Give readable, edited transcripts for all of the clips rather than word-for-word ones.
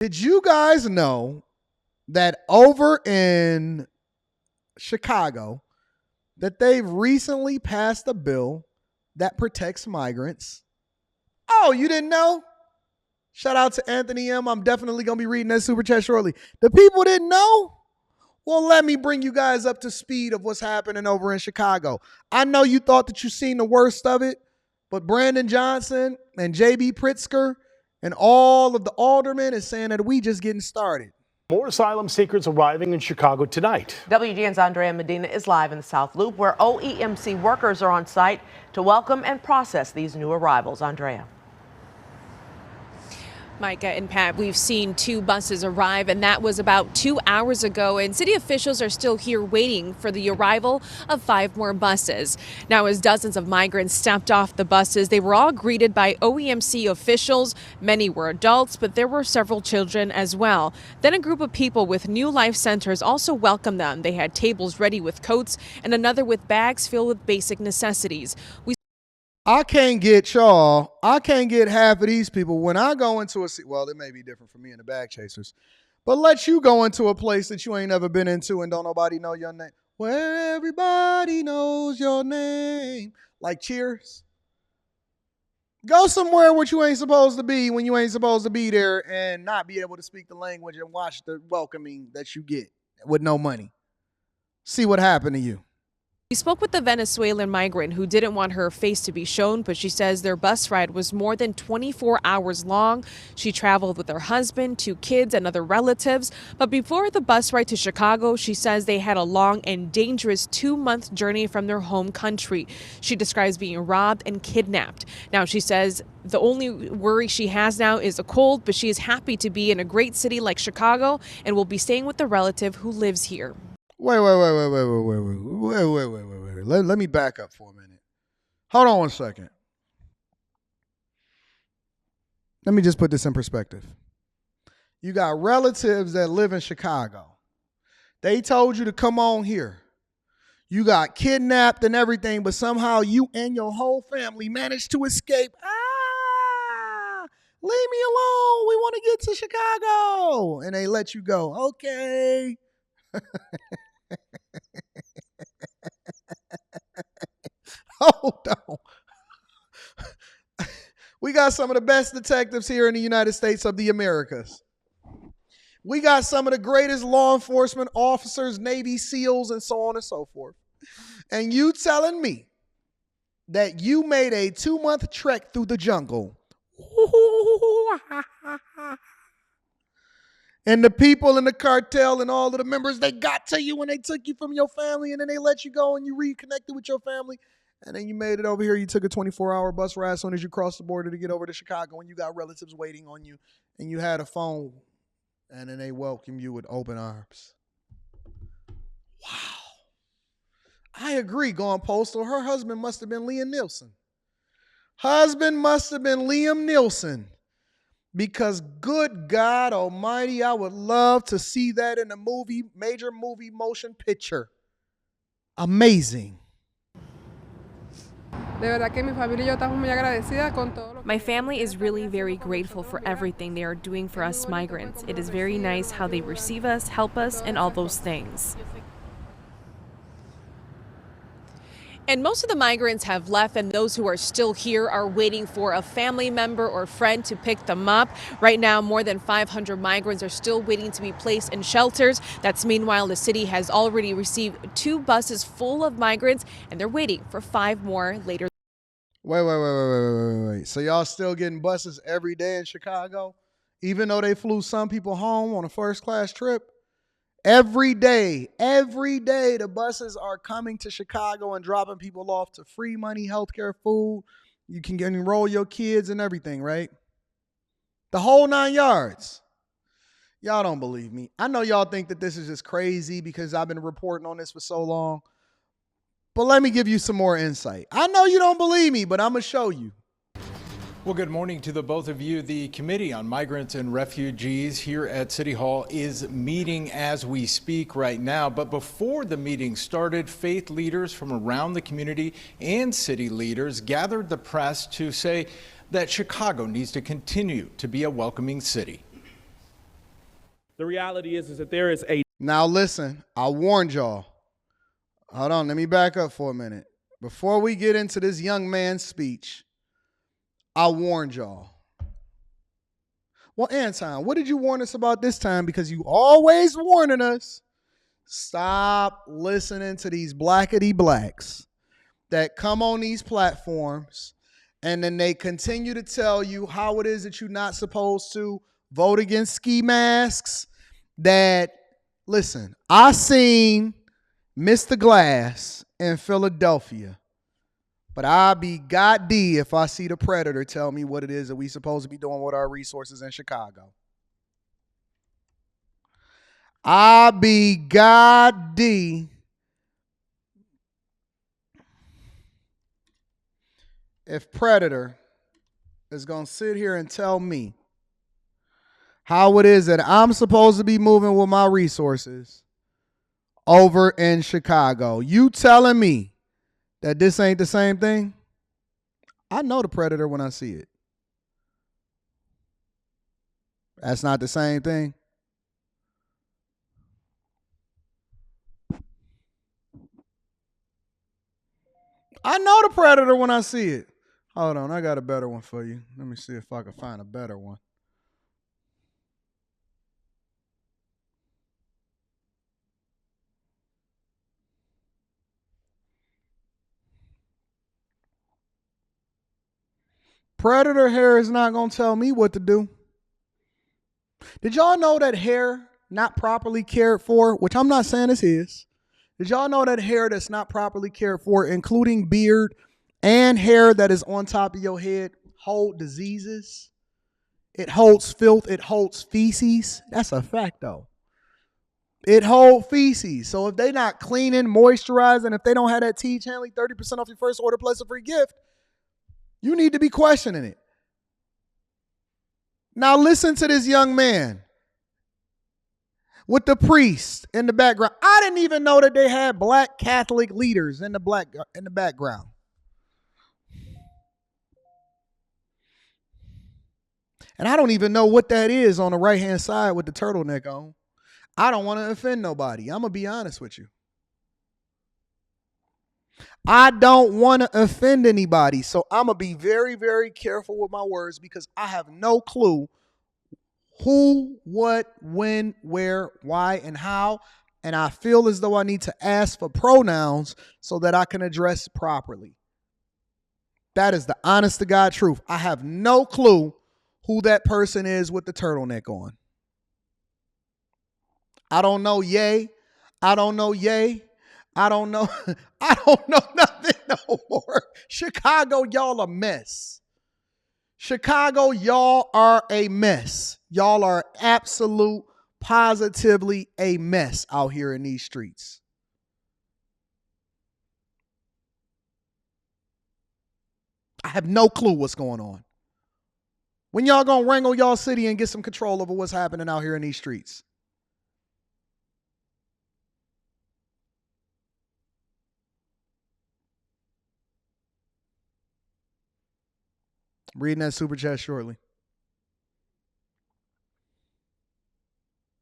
Did you guys know that over in Chicago that they've recently passed a bill that protects migrants? Oh, you didn't know? Shout out to Anthony M. I'm definitely going to be reading that super chat shortly. The people didn't know? Well, let me bring you guys up to speed of what's happening over in Chicago. I know you thought that you seen the worst of it, but Brandon Johnson and J.B. Pritzker and all of the aldermen is saying that we just getting started. More asylum seekers arriving in Chicago tonight. WGN's Andrea Medina is live in the South Loop, where OEMC workers are on site to welcome and process these new arrivals. Andrea. Micah and Pat, we've seen 2 buses arrive, and that was about 2 hours ago. And city officials are still here waiting for the arrival of 5 more buses. Now, as dozens of migrants stepped off the buses, they were all greeted by OEMC officials. Many were adults, but there were several children as well. Then a group of people with New Life Centers also welcomed them. They had tables ready with coats and another with bags filled with basic necessities. I can't get half of these people when I go into well, it may be different for me and the bag chasers, but let you go into a place that you ain't never been into and don't nobody know your name, where everybody knows your name, like Cheers. Go somewhere where you ain't supposed to be when you ain't supposed to be there and not be able to speak the language and watch the welcoming that you get with no money. See what happened to you. We spoke with the Venezuelan migrant who didn't want her face to be shown, but she says their bus ride was more than 24 hours long. She traveled with her husband, 2 kids, and other relatives. But before the bus ride to Chicago, she says they had a long and dangerous 2-month journey from their home country. She describes being robbed and kidnapped. Now, she says the only worry she has now is a cold, but she is happy to be in a great city like Chicago and will be staying with a relative who lives here. Wait. Let me back up for a minute. Hold on 1 second. Let me just put this in perspective. You got relatives that live in Chicago. They told you to come on here. You got kidnapped and everything, but somehow you and your whole family managed to escape. Leave me alone. We want to get to Chicago. And they let you go. Okay. Hold on. We got some of the best detectives here in the United States of the Americas. We got some of the greatest law enforcement officers, Navy SEALs, and so on and so forth. And you telling me that you made a 2-month trek through the jungle and the people in the cartel and all of the members, they got to you and they took you from your family and then they let you go and you reconnected with your family. And then you made it over here. You took a 24-hour bus ride as soon as you crossed the border to get over to Chicago and you got relatives waiting on you and you had a phone and then they welcomed you with open arms. Wow. I agree, going postal. Her husband must have been Liam Neeson. Because good God Almighty, I would love to see that in a movie, major movie motion picture. Amazing. My family is really very grateful for everything they are doing for us migrants. It is very nice how they receive us, help us, and all those things. And most of the migrants have left, and those who are still here are waiting for a family member or friend to pick them up. Right now, more than 500 migrants are still waiting to be placed in shelters. Meanwhile, the city has already received 2 buses full of migrants, and they're waiting for 5 more later. Wait. So y'all still getting buses every day in Chicago, even though they flew some people home on a first-class trip? Every day, the buses are coming to Chicago and dropping people off to free money, healthcare, food. You can enroll your kids and everything, right? The whole 9 yards. Y'all don't believe me. I know y'all think that this is just crazy because I've been reporting on this for so long. But let me give you some more insight. I know you don't believe me, but I'm going to show you. Well, good morning to the both of you. The Committee on Migrants and Refugees here at City Hall is meeting as we speak right now. But before the meeting started, faith leaders from around the community and city leaders gathered the press to say that Chicago needs to continue to be a welcoming city. The reality is that there is a... Now listen, I warned y'all. Hold on, let me back up for a minute. Before we get into this young man's speech, I warned y'all. Well, Anton, what did you warn us about this time? Because you always warning us. Stop listening to these blackety blacks that come on these platforms and then they continue to tell you how it is that you're not supposed to vote against ski masks. That, listen, I seen Mr. Glass in Philadelphia, but I'll be God D if I see the Predator tell me what it is that we supposed to be doing with our resources in Chicago. I'll be God D if Predator is going to sit here and tell me how it is that I'm supposed to be moving with my resources over in Chicago. You telling me that this ain't the same thing? I know the Predator when I see it. That's not the same thing. I know the Predator when I see it. Hold on, I got a better one for you. Let me see if I can find a better one. Predator hair is not going to tell me what to do. Did y'all know that hair not properly cared for, which I'm not saying is his, did y'all know that hair that's not properly cared for, including beard and hair that is on top of your head, hold diseases? It holds filth. It holds feces. That's a fact, though. It holds feces. So if they not cleaning, moisturizing, if they don't have that tea channeling 30% off your first order plus a free gift, you need to be questioning it. Now listen to this young man with the priest in the background. I didn't even know that they had black Catholic leaders in the background. And I don't even know what that is on the right-hand side with the turtleneck on. I don't want to offend nobody. I'm going to be honest with you. I don't want to offend anybody. So I'm going to be very, very careful with my words because I have no clue who, what, when, where, why, and how. And I feel as though I need to ask for pronouns so that I can address properly. That is the honest to God truth. I have no clue who that person is with the turtleneck on. I don't know yay. I don't know yay. I don't know. I don't know nothing no more. Chicago, y'all a mess. Chicago, y'all are a mess. Y'all are absolute, positively a mess out here in these streets. I have no clue what's going on. When y'all gonna wrangle y'all city and get some control over what's happening out here in these streets? I'm reading that super chat shortly.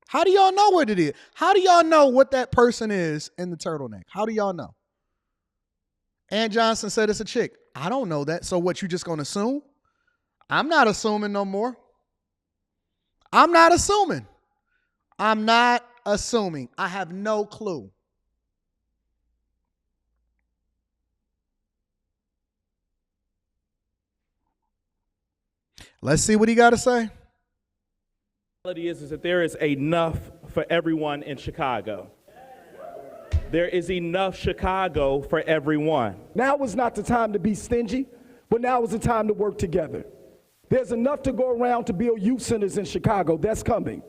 How do y'all know what it is? How do y'all know what that person is in the turtleneck? How do y'all know? Ann Johnson said it's a chick. I don't know that. So what, you just gonna assume? I'm not assuming no more. I'm not assuming. I'm not assuming. I have no clue. Let's see what he got to say. The reality is that there is enough for everyone in Chicago. There is enough Chicago for everyone. Now is not the time to be stingy, but now is the time to work together. There's enough to go around to build youth centers in Chicago. That's coming.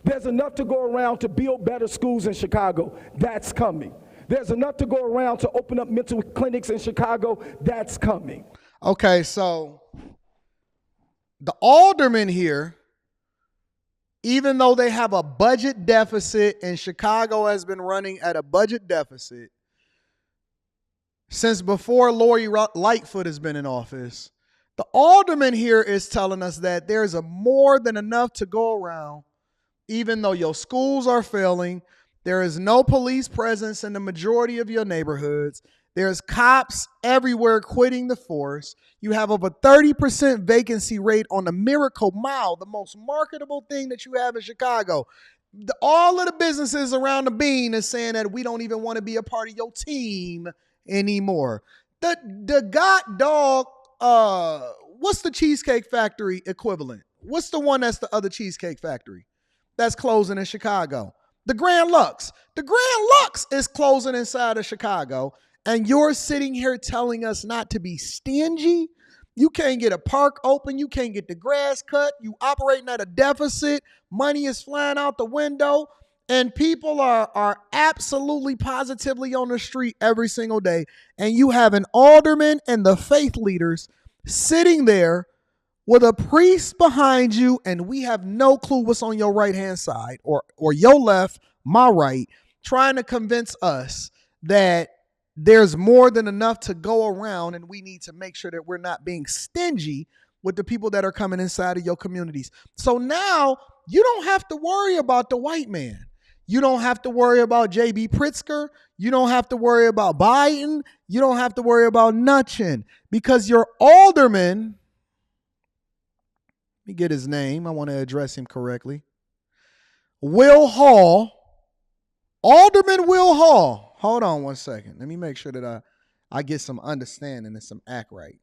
There's enough to go around to build better schools in Chicago. That's coming. There's enough to go around to open up mental clinics in Chicago. That's coming. Okay, so the aldermen here, even though they have a budget deficit and Chicago has been running at a budget deficit since before Lori Lightfoot has been in office, the alderman here is telling us that there's a more than enough to go around even though your schools are failing, there is no police presence in the majority of your neighborhoods. There's cops everywhere quitting the force. You have over 30% vacancy rate on the Miracle Mile, the most marketable thing that you have in Chicago. All of the businesses around the bean is saying that we don't even want to be a part of your team anymore. The God dog, what's the Cheesecake Factory equivalent? What's the one that's the other Cheesecake Factory that's closing in Chicago? The Grand Lux. The Grand Lux is closing inside of Chicago, and you're sitting here telling us not to be stingy. You can't get a park open. You can't get the grass cut. You operating at a deficit. Money is flying out the window. And people are absolutely positively on the street every single day. And you have an alderman and the faith leaders sitting there with a priest behind you, and we have no clue what's on your right-hand side or your left, my right, trying to convince us that there's more than enough to go around, and we need to make sure that we're not being stingy with the people that are coming inside of your communities. So now you don't have to worry about the white man. You don't have to worry about J.B. Pritzker. You don't have to worry about Biden. You don't have to worry about nothing, because your alderman, let me get his name. I want to address him correctly. Will Hall, Alderman Will Hall. Hold on one second. Let me make sure that I get some understanding and some act right.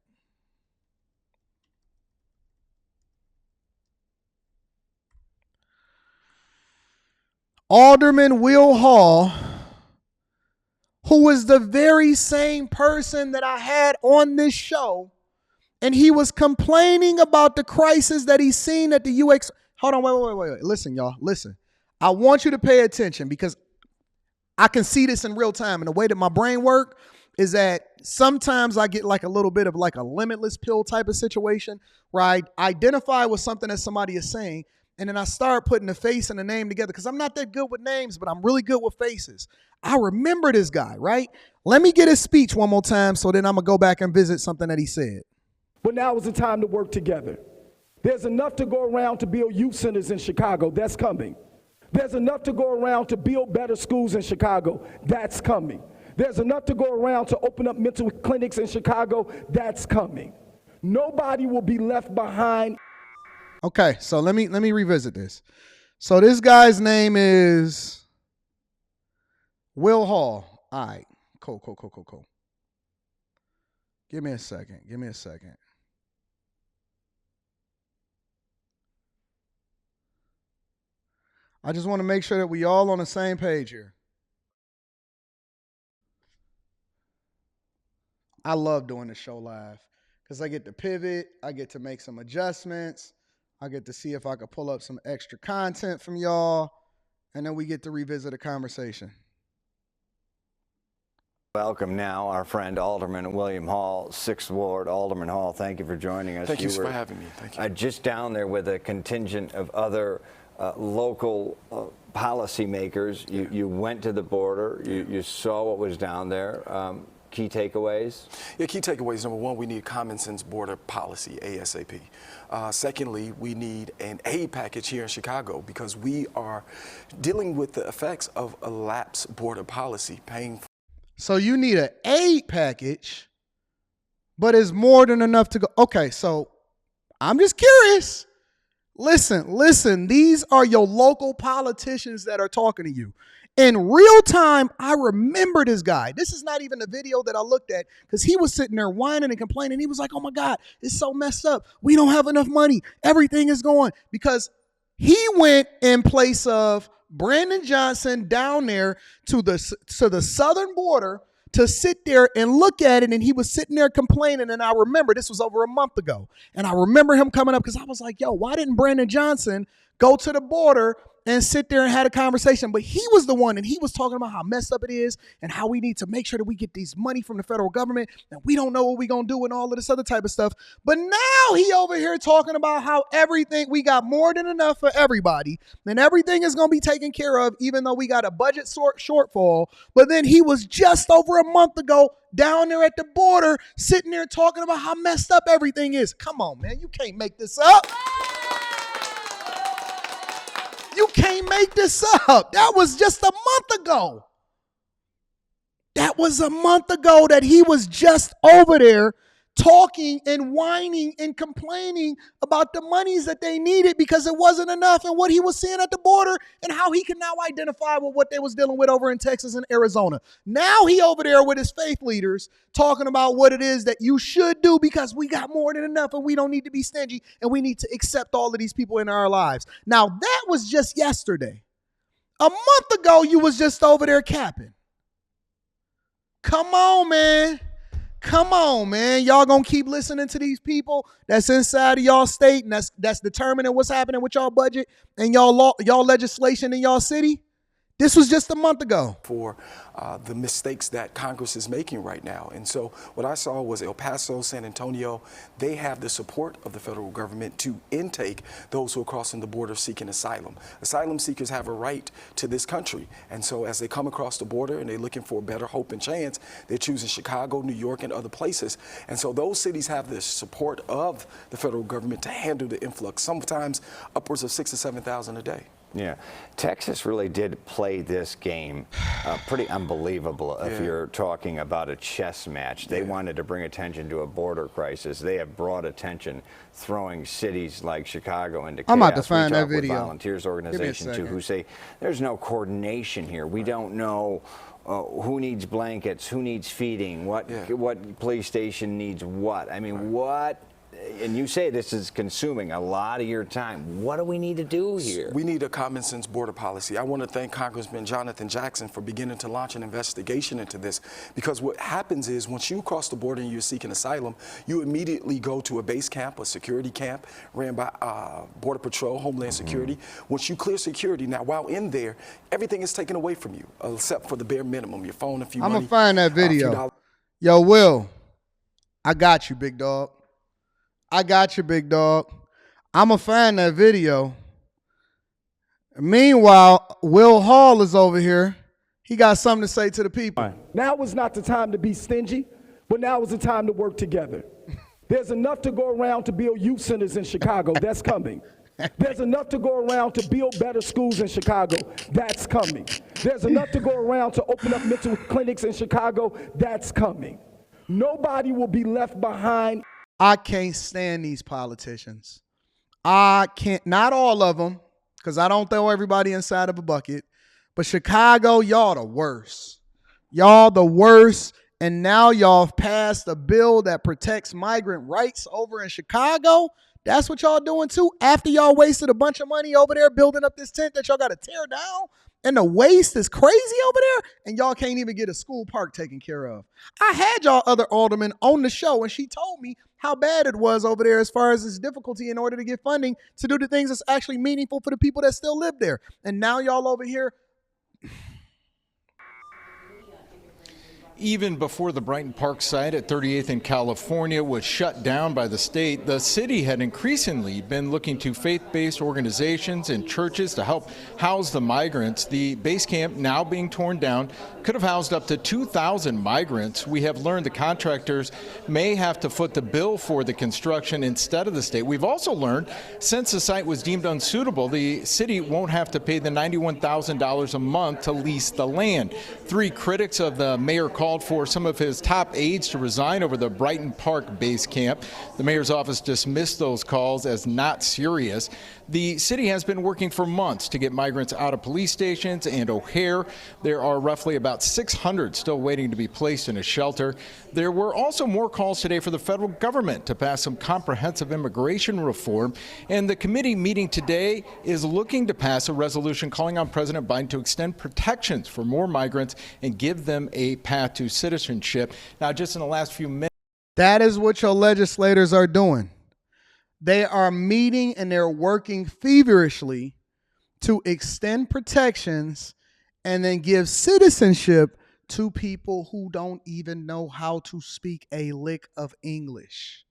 Alderman Will Hall, who was the very same person that I had on this show, and he was complaining about the crisis that he's seen at the UX. Hold on, wait. Listen, y'all, listen. I want you to pay attention, because I can see this in real time. And the way that my brain works is that sometimes I get like a little bit of like a limitless pill type of situation where I identify with something that somebody is saying, and then I start putting the face and the name together, because I'm not that good with names, but I'm really good with faces. I remember this guy, right? Let me get his speech one more time, so then I'm going to go back and visit something that he said. But now is the time to work together. There's enough to go around to build youth centers in Chicago. That's coming. There's enough to go around to build better schools in Chicago. That's coming. There's enough to go around to open up mental clinics in Chicago. That's coming. Nobody will be left behind. Okay, so let me revisit this. So this guy's name is Will Hall. All right, cool. Give me a second. I just want to make sure that we all on the same page here. I love doing the show live because I get to pivot. I get to make some adjustments. I get to see if I could pull up some extra content from y'all, and then we get to revisit a conversation. Welcome now our friend Alderman William Hall, 6th Ward. Alderman Hall, thank you for joining us. Thank you for having me. Thank you. Just down there with a contingent of other local policymakers. You went to the border. You saw what was down there. Key takeaways? Yeah, key takeaways. Number one, we need common sense border policy, ASAP. Secondly, we need an aid package here in Chicago, because we are dealing with the effects of a lapsed border policy, paying for. So you need an aid package, but it's more than enough to go. Okay, so I'm just curious. Listen, these are your local politicians that are talking to you. In real time, I remember this guy. This is not even the video that I looked at, because he was sitting there whining and complaining. He was like, oh my God, it's so messed up. We don't have enough money. Everything is going, because he went in place of Brandon Johnson down there to the southern border to sit there and look at it, and he was sitting there complaining. And I remember this was over a month ago, and I remember him coming up because I was like, yo, why didn't Brandon Johnson go to the border and sit there and had a conversation? But he was the one, and he was talking about how messed up it is and how we need to make sure that we get these money from the federal government, and we don't know what we're going to do and all of this other type of stuff. But now he over here talking about how everything, we got more than enough for everybody, and everything is going to be taken care of, even though we got a budget shortfall. But then he was just over a month ago down there at the border sitting there talking about how messed up everything is. Come on, man. You can't make this up. You can't make this up. That was just a month ago. That was a month ago that he was just over there talking and whining and complaining about the monies that they needed because it wasn't enough, and what he was seeing at the border and how he can now identify with what they was dealing with over in Texas and Arizona. Now he over there with his faith leaders talking about what it is that you should do because we got more than enough and we don't need to be stingy and we need to accept all of these people in our lives. Now that was just yesterday. A month ago, you was just over there capping. Come on, man. Come on, man. Y'all gonna keep listening to these people that's inside of y'all state and that's determining what's happening with y'all budget and y'all legislation in y'all city? This was just a month ago. For the mistakes that Congress is making right now. And so what I saw was El Paso, San Antonio, they have the support of the federal government to intake those who are crossing the border seeking asylum. Asylum seekers have a right to this country. And so as they come across the border and they're looking for a better hope and chance, they're choosing Chicago, New York, and other places. And so those cities have the support of the federal government to handle the influx, sometimes upwards of 6,000 to 7,000 a day. Yeah, Texas really did play this game pretty unbelievable if you're talking about a chess match. They wanted to bring attention to a border crisis. They have brought attention throwing cities like Chicago into chaos. I'm about to find that video. Volunteers organization too, who say there's no coordination here. We don't know who needs blankets, who needs feeding, what police station needs what. I mean, what? And you say this is consuming a lot of your time. What do we need to do here? We need a common sense border policy. I want to thank Congressman Jonathan Jackson for beginning to launch an investigation into this, because what happens is once you cross the border and you're seeking asylum, you immediately go to a base camp, a security camp ran by Border Patrol, Homeland Security. Once you clear security, now while in there, everything is taken away from you except for the bare minimum, your phone, a few money. I'm going to find that video. Yo, Will, I got you, big dog. I got you, big dog. I'm going to find that video. Meanwhile, Will Hall is over here. He got something to say to the people. Now is not the time to be stingy, but now is the time to work together. There's enough to go around to build youth centers in Chicago. That's coming. There's enough to go around to build better schools in Chicago. That's coming. There's enough to go around to open up mental clinics in Chicago. That's coming. Nobody will be left behind. I can't stand these politicians. I can't, not all of them, because I don't throw everybody inside of a bucket. But Chicago, y'all the worst. Y'all the worst. And now y'all have passed a bill that protects migrant rights over in Chicago. That's what y'all doing too. After y'all wasted a bunch of money over there building up this tent that y'all got to tear down. And the waste is crazy over there, and y'all can't even get a school park taken care of. I had y'all other aldermen on the show, and she told me how bad it was over there as far as its difficulty in order to get funding to do the things that's actually meaningful for the people that still live there. And now y'all over here. Even before the Brighton Park site at 38th in California was shut down by the state, the city had increasingly been looking to faith-based organizations and churches to help house the migrants. The base camp, now being torn down, could have housed up to 2,000 migrants. We have learned the contractors may have to foot the bill for the construction instead of the state. We've also learned since the site was deemed unsuitable, the city won't have to pay the $91,000 a month to lease the land. 3 critics of the mayor called for some of his top aides to resign over the Brighton Park base camp. The mayor's office dismissed those calls as not serious. The city has been working for months to get migrants out of police stations and O'Hare. There are roughly about 600 still waiting to be placed in a shelter. There were also more calls today for the federal government to pass some comprehensive immigration reform. And the committee meeting today is looking to pass a resolution calling on President Biden to extend protections for more migrants and give them a path to citizenship. Now, just in the last few minutes. That is what your legislators are doing. They are meeting and they're working feverishly to extend protections and then give citizenship to people who don't even know how to speak a lick of English.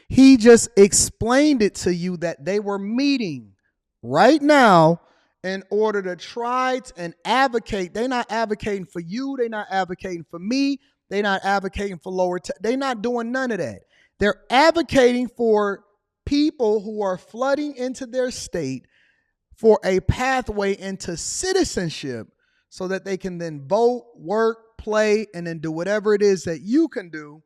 He just explained it to you that they were meeting right now in order to try and advocate. They're not advocating for you. They're not advocating for me. They're not advocating for they're not doing none of that. They're advocating for people who are flooding into their state for a pathway into citizenship so that they can then vote, work, play, and then do whatever it is that you can do,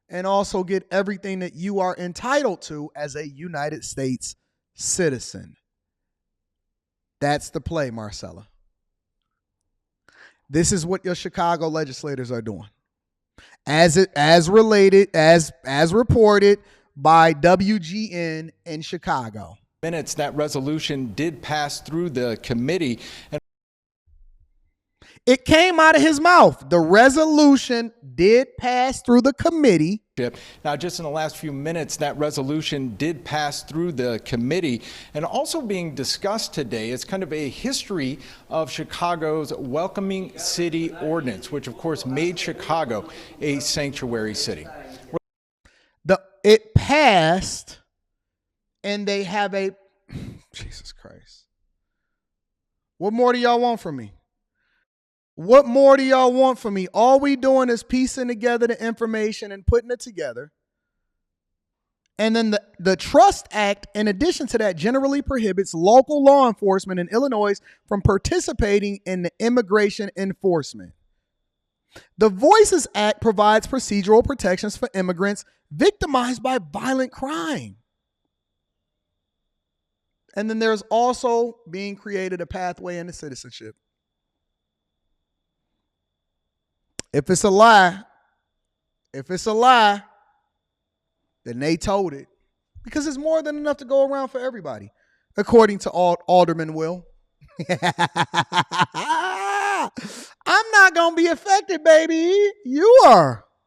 and also get everything that you are entitled to as a United States citizen. That's the play, Marcella. This is what your Chicago legislators are doing. As reported by WGN in Chicago. Minutes, that resolution did pass through the committee. And it came out of his mouth. The resolution did pass through the committee. Now, just in the last few minutes, that resolution did pass through the committee. And also being discussed today is kind of a history of Chicago's welcoming city ordinance, which of course made Chicago a sanctuary city. It passed, and they have a Jesus Christ. What more do y'all want from me? What more do y'all want from me? All we doing is piecing together the information and putting it together. And then the Trust Act, in addition to that, generally prohibits local law enforcement in Illinois from participating in the immigration enforcement. The Voices Act provides procedural protections for immigrants victimized by violent crime. And then there's also being created a pathway into citizenship. If it's a lie, then they told it. Because it's more than enough to go around for everybody, according to Alderman Will. I'm not going to be affected, baby. You are.